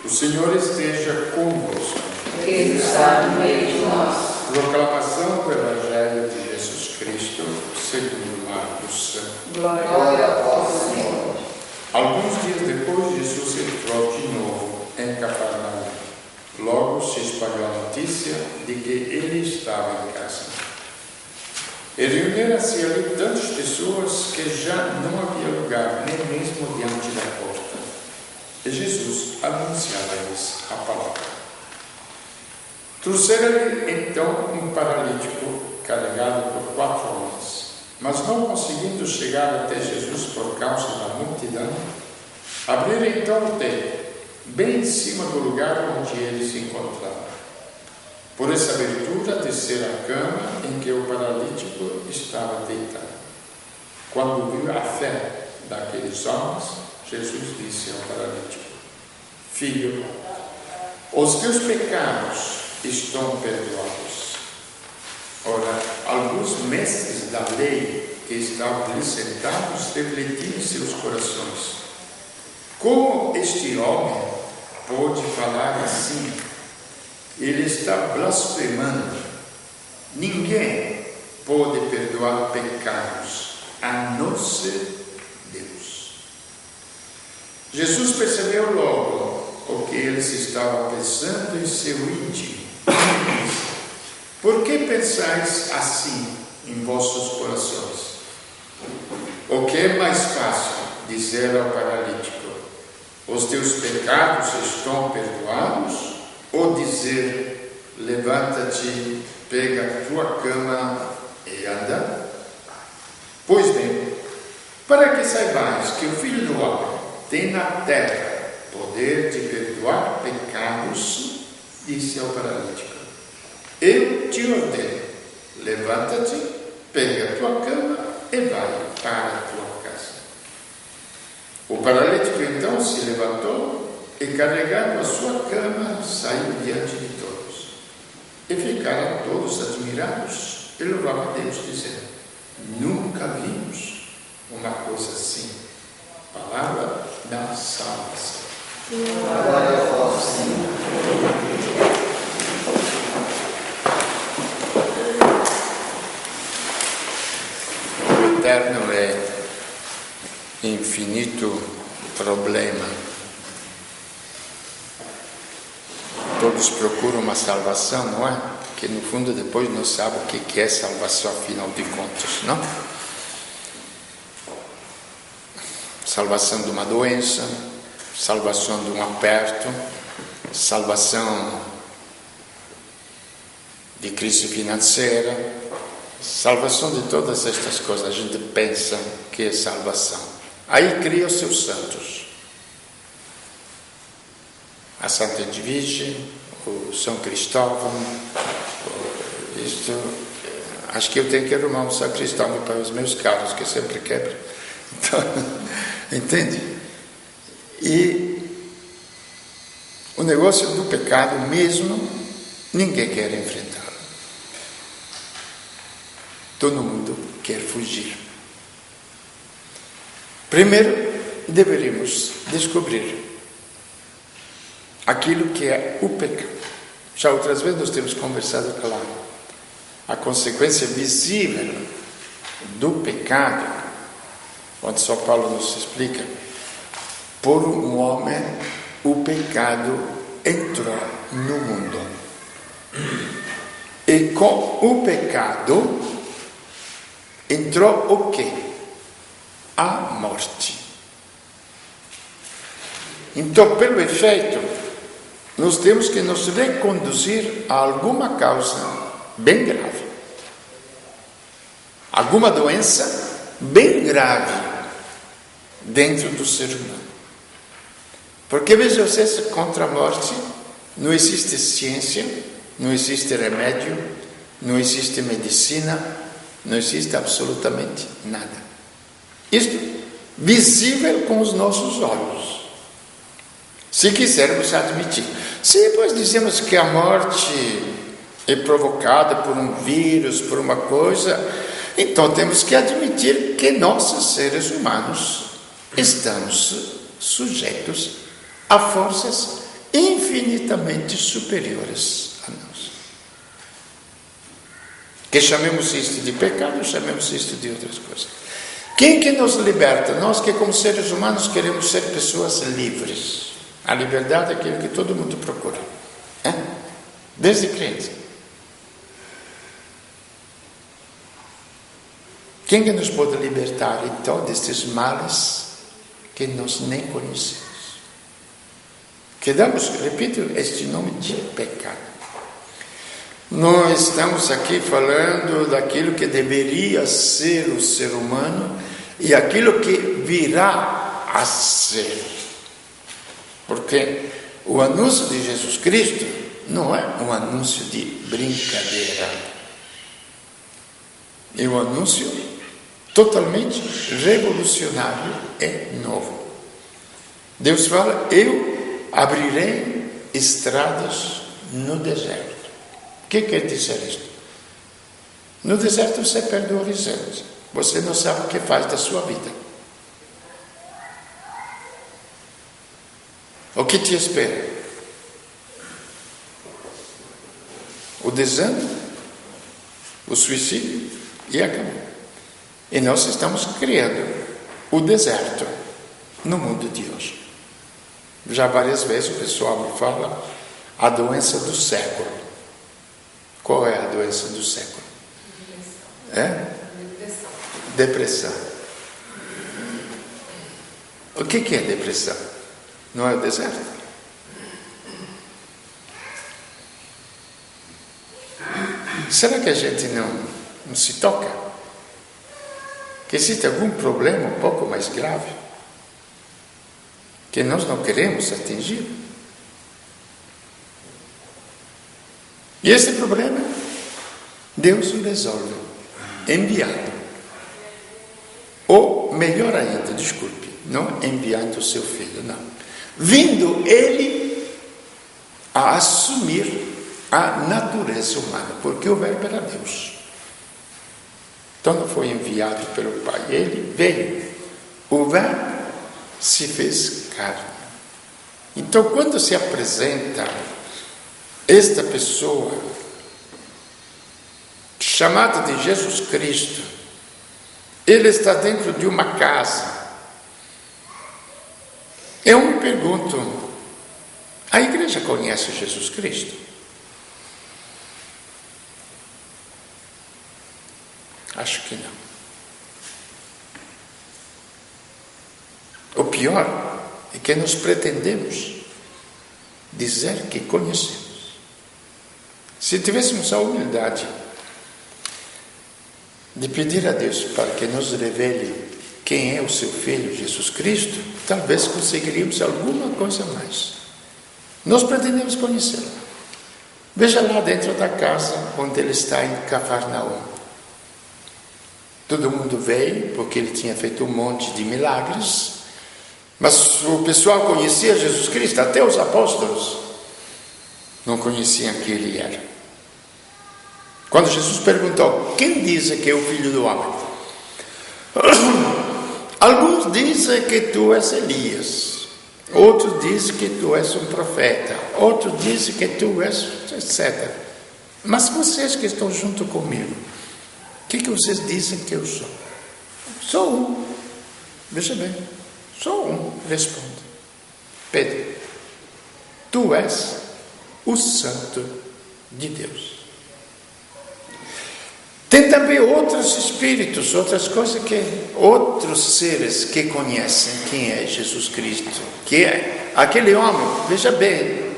O Senhor esteja convosco. Ele está no meio de nós. Proclamação do Evangelho de Jesus Cristo, segundo Marcos. Glória a vós, Senhor. Alguns dias depois, Jesus entrou de novo em Cafarnaum. Logo se espalhou a notícia de que ele estava em casa. E reuniram-se ali tantas pessoas que já não havia lugar, nem mesmo diante da porta. E Jesus anunciava-lhes a palavra. Trouxeram-lhe então um paralítico carregado por 4 homens, mas não conseguindo chegar até Jesus por causa da multidão, abriram então o teto, bem em cima do lugar onde ele se encontrava. Por essa abertura desceram a cama em que o paralítico estava deitado. Quando viu a fé daqueles homens, Jesus disse ao paralítico: Filho, os teus pecados estão perdoados. Ora, alguns mestres da lei que estavam ali sentados refletiam em seus corações: como este homem pode falar assim? Ele está blasfemando. Ninguém pode perdoar pecados a não ser Deus. Jesus percebeu logo o que eles estavam pensando em seu íntimo. Por que pensais assim em vossos corações? O que é mais fácil dizer ao paralítico: os teus pecados estão perdoados? Ou dizer: levanta-te, pega a tua cama e anda? Pois bem, para que saibais que o Filho do Homem tem na terra poder de perdoar pecados, disse ao paralítico: eu te ordeno, levanta-te, pega a tua cama e vai para a tua casa. O paralítico então se levantou e, carregando a sua cama, saiu diante de todos. E ficaram todos admirados e louvavam a Deus, dizendo: nunca vimos uma coisa assim. Palavra da salvação. Glória a vós, Senhor. O eterno é infinito problema. Todos procuram uma salvação, não é? Que no fundo depois não sabem o que é salvação, afinal de contas, não? Salvação de uma doença, salvação de um aperto, salvação de crise financeira, salvação de todas estas coisas. A gente pensa que é salvação. Aí cria os seus santos. A Santa Edvige, o São Cristóvão, acho que eu tenho que arrumar um São Cristóvão para os meus carros, que sempre quebra. Então, entende? E o negócio do pecado mesmo, ninguém quer enfrentar. Todo mundo quer fugir. Primeiro, deveríamos descobrir aquilo que é o pecado. Já outras vezes nós temos conversado, claro, a consequência visível do pecado, onde São Paulo nos explica: por um homem o pecado entrou no mundo, e com o pecado entrou o quê? A morte. Então, pelo efeito, nós temos que nos reconduzir a alguma causa bem grave, alguma doença bem grave dentro do ser humano. Porque, veja vocês, contra a morte não existe ciência, não existe remédio, não existe medicina, não existe absolutamente nada. Isto visível com os nossos olhos, se quisermos admitir. Se depois dizemos que a morte é provocada por um vírus, por uma coisa, então temos que admitir que nós, seres humanos, estamos sujeitos a forças infinitamente superiores a nós. Que chamemos isto de pecado, chamemos isto de outras coisas. Quem que nos liberta? Nós que como seres humanos queremos ser pessoas livres. A liberdade é aquilo que todo mundo procura. Desde criança. Quem que nos pode libertar então destes males que nós nem conhecemos? Que damos, repito, este nome de pecado. Nós estamos aqui falando daquilo que deveria ser o ser humano e aquilo que virá a ser. Porque o anúncio de Jesus Cristo não é um anúncio de brincadeira. É um anúncio totalmente revolucionário e novo. Deus fala: eu abrirei estradas no deserto. O que quer dizer isto? No deserto você perde o horizonte. Você não sabe o que faz da sua vida. O que te espera? O desânimo, o suicídio e a caminho. E nós estamos criando o deserto no mundo de hoje. Já várias vezes o pessoal me fala a doença do século. Qual é a doença do século? Depressão. O que é depressão? Não é o deserto? Será que a gente não se toca? Que existe algum problema um pouco mais grave que nós não queremos atingir? E esse problema Deus o resolve enviando, ou melhor ainda, desculpe, não enviando o seu filho, não, vindo ele a assumir a natureza humana, porque o verbo era Deus. Então não foi enviado pelo Pai, ele veio, o verbo se fez carne. Então quando se apresenta esta pessoa chamada de Jesus Cristo, ele está dentro de uma casa. Eu me pergunto, a igreja conhece Jesus Cristo? Acho que não. O pior é que nós pretendemos dizer que conhecemos. Se tivéssemos a humildade de pedir a Deus para que nos revele quem é o seu Filho, Jesus Cristo, talvez conseguiríamos alguma coisa mais. Nós pretendemos conhecê-lo. Veja lá dentro da casa onde ele está em Cafarnaum. Todo mundo veio porque ele tinha feito um monte de milagres, mas o pessoal conhecia Jesus Cristo, até os apóstolos não conheciam quem ele era. Quando Jesus perguntou: quem diz que é o Filho do Homem? Alguns dizem que tu és Elias, outros dizem que tu és um profeta, outros dizem que tu és etc. Mas vocês que estão junto comigo, o que vocês dizem que eu sou? Sou um. Veja bem, sou um, responde Pedro. Tu és o Santo de Deus. Tem também outros espíritos, outras coisas outros seres que conhecem quem é Jesus Cristo, que é aquele homem. Veja bem,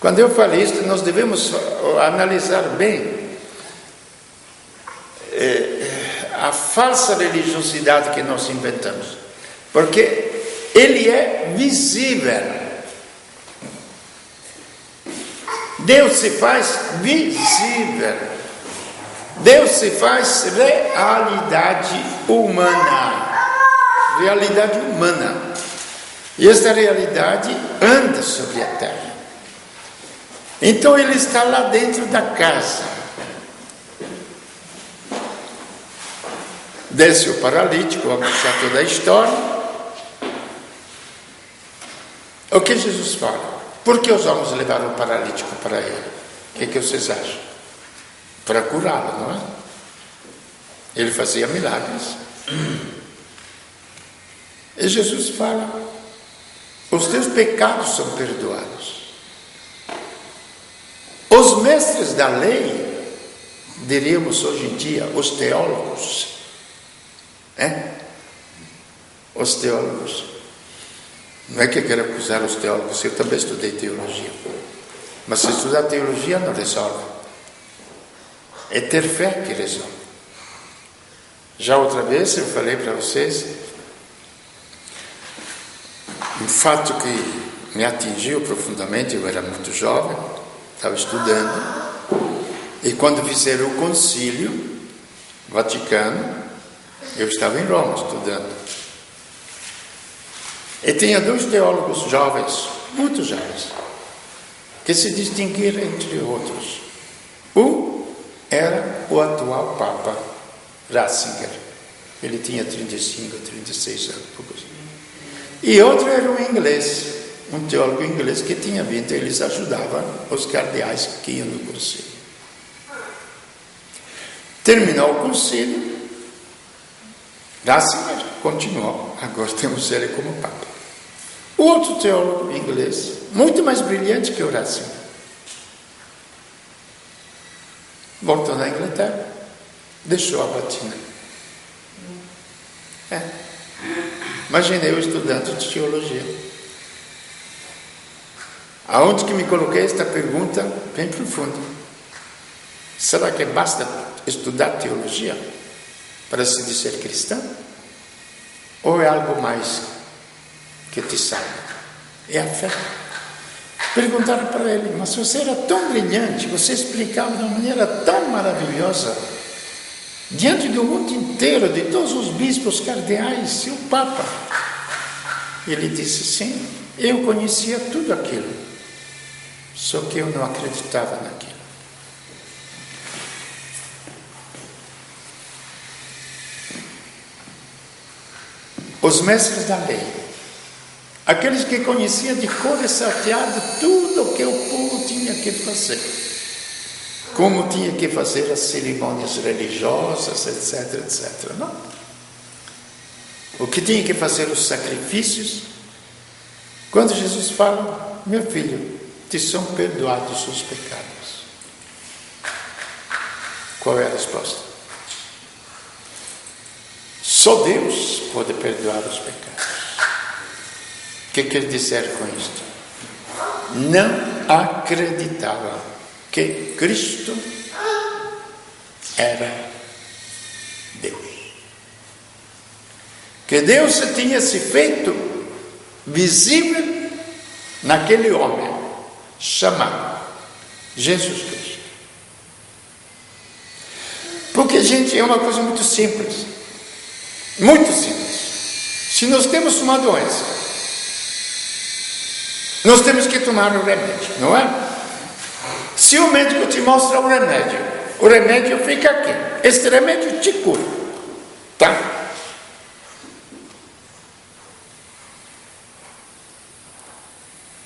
quando eu falo isso, nós devemos analisar bem a falsa religiosidade que nós inventamos, porque ele é visível. Deus se faz visível. Deus se faz realidade humana. Realidade humana. E esta realidade anda sobre a terra. Então ele está lá dentro da casa. Desce o paralítico, vamos deixar toda a história. O que Jesus fala? Por que os homens levaram o paralítico para ele? O que vocês acham? Para curá-lo, não é? Ele fazia milagres. E Jesus fala: os teus pecados são perdoados. Os mestres da lei, diríamos hoje em dia, os teólogos, os teólogos. Não é que eu quero acusar os teólogos, eu também estudei teologia. Mas se estudar teologia não resolve. É ter fé que resolve. Já outra vez eu falei para vocês um fato que me atingiu profundamente. Eu era muito jovem, estava estudando, e quando fizeram o concílio Vaticano, eu estava em Roma estudando. E tinha dois teólogos jovens, muito jovens, que se distinguiram entre outros. Um era o atual Papa Ratzinger. Ele tinha 35, 36 anos, pouco assim. E outro era um inglês, um teólogo inglês que tinha vindo. Eles ajudavam os cardeais que iam no concílio. Terminou o concílio, Ratzinger continuou. Agora temos ele como Papa. O outro teólogo inglês, muito mais brilhante que o Ratzinger, voltou na Inglaterra, deixou a batina. Imaginei eu estudante de teologia. Aonde que me coloquei esta pergunta bem profunda? Será que basta estudar teologia para se dizer cristão? Ou é algo mais que te salva? É a fé. Perguntaram para ele: mas você era tão brilhante, você explicava de uma maneira tão maravilhosa, diante do mundo inteiro, de todos os bispos, cardeais e o Papa. Ele disse: sim, eu conhecia tudo aquilo, só que eu não acreditava naquilo. Os mestres da lei, aqueles que conheciam de cor e salteado tudo o que o povo tinha que fazer, como tinha que fazer as cerimônias religiosas, etc, etc, não? O que tinha que fazer os sacrifícios. Quando Jesus fala: meu filho, te são perdoados os pecados, qual é a resposta? Só Deus pode perdoar os pecados. O que quer dizer com isto? Não acreditava que Cristo era Deus. Que Deus tinha se feito visível naquele homem chamado Jesus Cristo. Porque, gente, é uma coisa muito simples. Muito simples. Se nós temos uma doença, nós temos que tomar o remédio, não é? Se o médico te mostra o remédio fica aqui. Este remédio te cura, tá?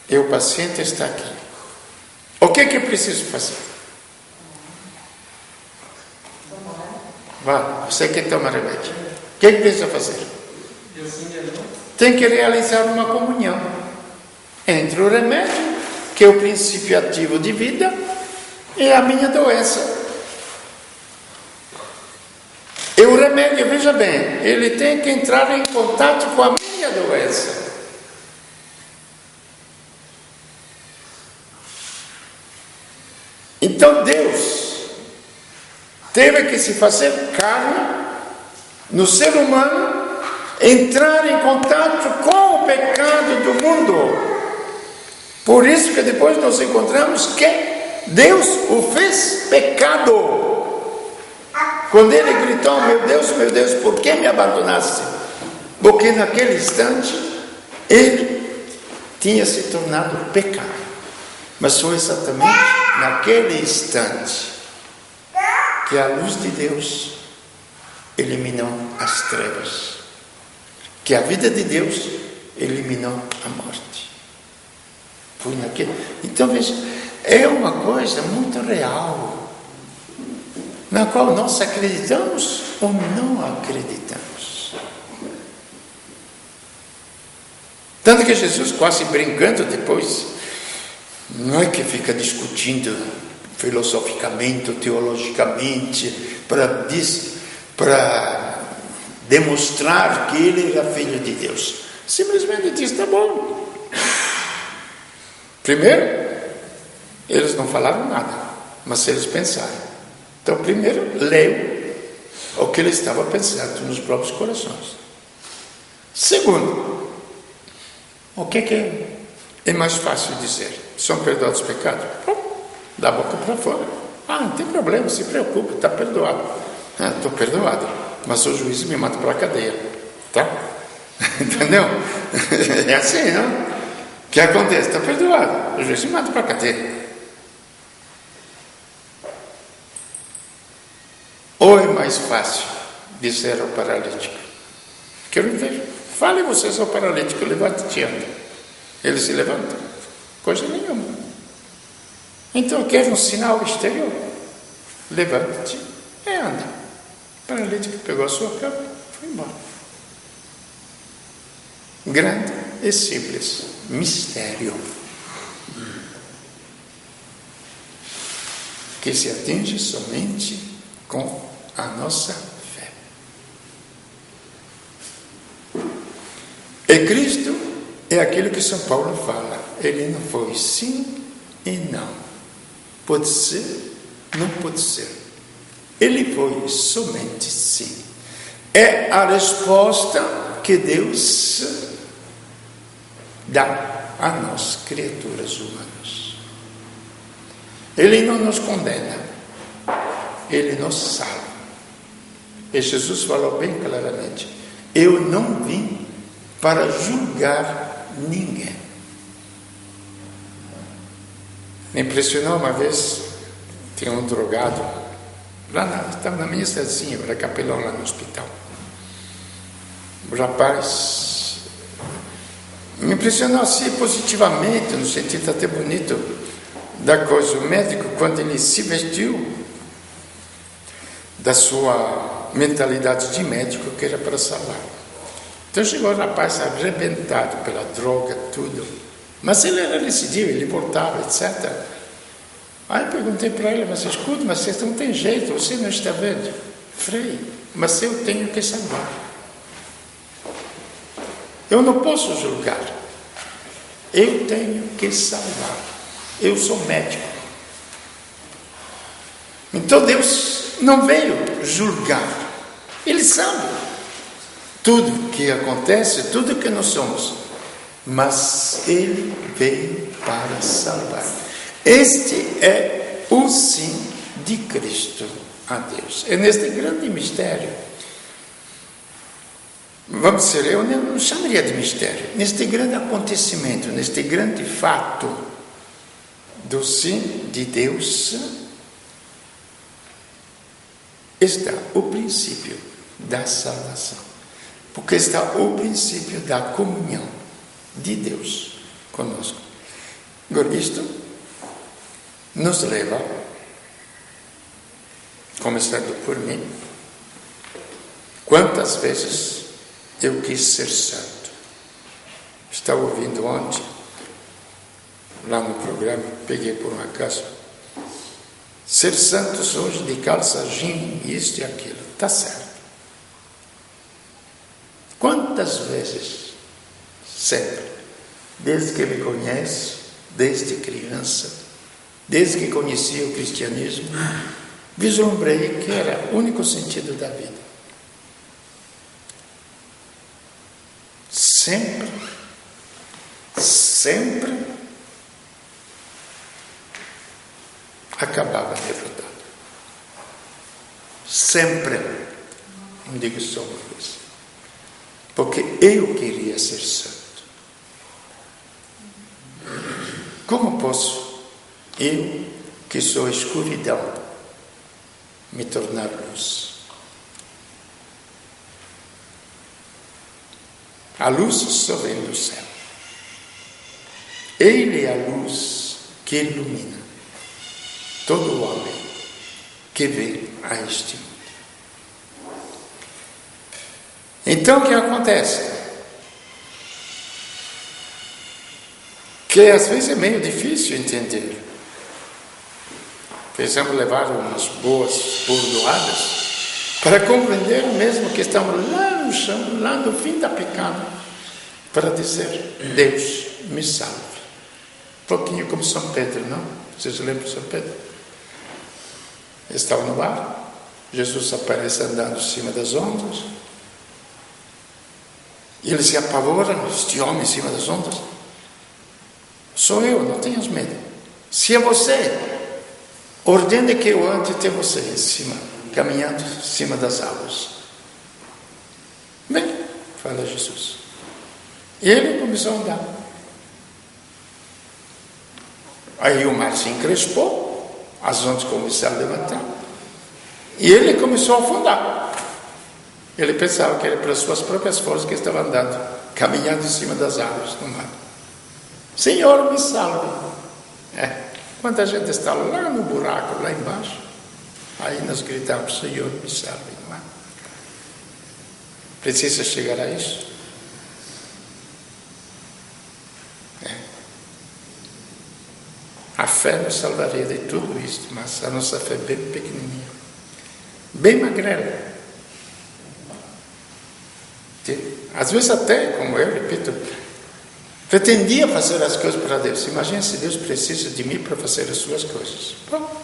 E o paciente está aqui. O que é preciso fazer? Vá, você que toma remédio, o que precisa fazer? Tem que realizar uma comunhão entre o remédio, que é o princípio ativo de vida, e a minha doença. E o remédio, veja bem, ele tem que entrar em contato com a minha doença. Então Deus teve que se fazer carne no ser humano, entrar em contato com o pecado do mundo. Por isso que depois nós encontramos que Deus o fez pecado. Quando ele gritou: meu Deus, por que me abandonaste? Porque naquele instante ele tinha se tornado pecado. Mas foi exatamente naquele instante que a luz de Deus eliminou as trevas, que a vida de Deus eliminou a morte. fui naquele. Então, veja, é uma coisa muito real, na qual nós acreditamos ou não acreditamos. Tanto que Jesus, quase brincando depois, não é que fica discutindo filosoficamente, teologicamente, para demonstrar que ele era filho de Deus. Simplesmente diz, tá bom. Primeiro, eles não falaram nada, mas eles pensaram. Então, primeiro, leio o que ele estava pensando nos próprios corações. Segundo, o que é mais fácil dizer? São perdoados os pecados? Da boca para fora. Não tem problema, se preocupe, está perdoado. Estou perdoado, mas o juiz me manda para a cadeia, tá? Entendeu? É assim, não? O que acontece? Está perdoado, o juiz me manda para a cadeia. Ou é mais fácil dizer ao paralítico? Quero ver. Fale vocês ao paralítico, levante-te e anda. Ele se levanta. Coisa nenhuma. Então quer um sinal exterior? Levante-te e anda. O paralítico pegou a sua cama e foi embora. Grande e simples mistério que se atinge somente com a nossa fé. E Cristo é aquilo que São Paulo fala. Ele não foi sim e não. Pode ser, não pode ser. Ele foi somente sim. É a resposta que Deus dá a nós, criaturas humanas. Ele não nos condena, ele nos salva. E Jesus falou bem claramente: eu não vim para julgar ninguém. Me impressionou uma vez, tinha um drogado, estava na minha cidadezinha, eu era capelão lá no hospital. O rapaz me impressionou assim positivamente, no sentido até bonito da coisa. O médico, quando ele se vestiu da sua mentalidade de médico, que era para salvar. Então chegou o rapaz arrebentado pela droga, tudo. Mas ele era decidido, ele voltava, etc. Aí eu perguntei para ele, mas escuta, mas você não tem jeito, você não está vendo? Frei, mas eu tenho que salvar. Eu não posso julgar. Eu tenho que salvar. Eu sou médico. Então Deus não veio julgar. Ele sabe tudo que acontece, tudo que nós somos. Mas Ele veio para salvar. Este é o sim de Cristo a Deus. É neste grande mistério. Vamos dizer, eu não chamaria de mistério. Neste grande acontecimento, neste grande fato do sim de Deus, está o princípio da salvação. Porque está o princípio da comunhão de Deus conosco. Agora, isto nos leva, começando por mim, quantas vezes eu quis ser santo. Estava ouvindo ontem, lá no programa, peguei por um acaso, ser santos hoje de calça jeans, isto e aquilo, está certo. Quantas vezes, sempre, desde que me conheço, desde criança, desde que conheci o cristianismo, vislumbrei que era o único sentido da vida. Sempre acabava derrotado. Sempre, não digo só uma vez, porque eu queria ser santo. Como posso eu, que sou escuridão, me tornar luz? A luz só vem do céu. Ele é a luz que ilumina todo homem que vem a este mundo. Então o que acontece? Que às vezes é meio difícil entender. Precisamos levar umas boas bordoadas para compreender mesmo que estamos lá no chão, lá no fim da picada, para dizer: Deus, me salve. Um pouquinho como São Pedro, não? Vocês lembram de São Pedro? Estava no mar, Jesus aparece andando em cima das ondas, e ele se apavora: este homem em cima das ondas, sou eu, não tenhas medo. Se é você, ordene que eu ande até você em cima, caminhando em cima das águas. Bem, fala Jesus. E ele começou a andar. Aí o mar se encrespou, as ondas começaram a levantar, e ele começou a afundar. Ele pensava que era pelas suas próprias forças que estava andando, caminhando em cima das águas do mar. Senhor, me salve. Quanta gente está lá no buraco, lá embaixo, aí nós gritamos: Senhor, me salve. Não é? Precisa chegar a isso? A fé nos salvaria de tudo isso, mas a nossa fé é bem pequenininha, bem magrela. Às vezes até, como eu repito, pretendia fazer as coisas para Deus. Imagina se Deus precisa de mim para fazer as suas coisas. Bom.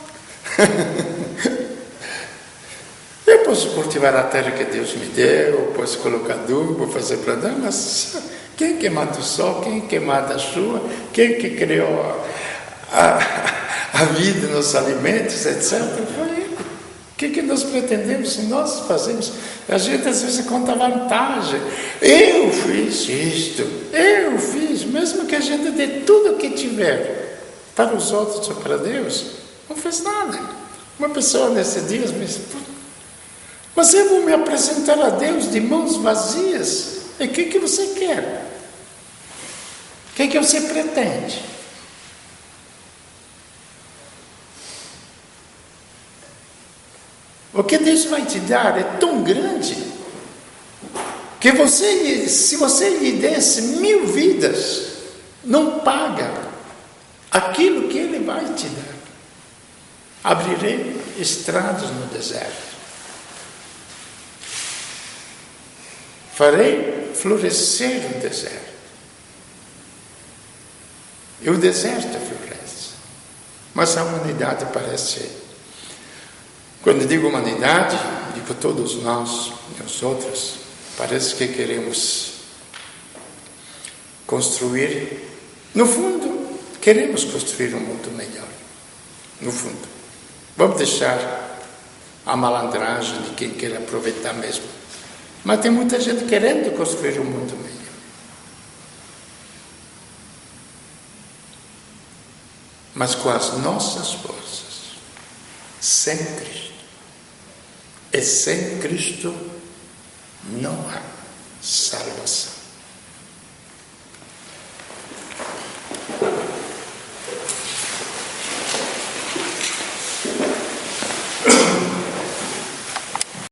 Eu posso cultivar a terra que Deus me deu, posso colocar adubo, fazer plantar, mas quem que manda o sol, quem que manda a chuva, quem que criou a vida nos alimentos, etc. Foi Ele. O que nós pretendemos se nós fazemos? A gente às vezes conta vantagem. Eu fiz isto, eu fiz, mesmo que a gente dê tudo o que tiver para os outros ou para Deus, não fez nada. Uma pessoa nesses dias me disse: mas eu vou me apresentar a Deus de mãos vazias. E o que você quer? O que você pretende? O que Deus vai te dar é tão grande que se você lhe desse 1000 vidas, não paga aquilo que Ele vai te dar. Abrirei estradas no deserto. Farei florescer o deserto. E o deserto floresce. Mas a humanidade parece... Quando digo humanidade, digo todos nós e os outros, parece que queremos construir, no fundo, queremos construir um mundo melhor, no fundo. Vamos deixar a malandragem de quem quer aproveitar mesmo. Mas tem muita gente querendo construir um mundo melhor. Mas com as nossas forças, sem Cristo. E sem Cristo não há salvação.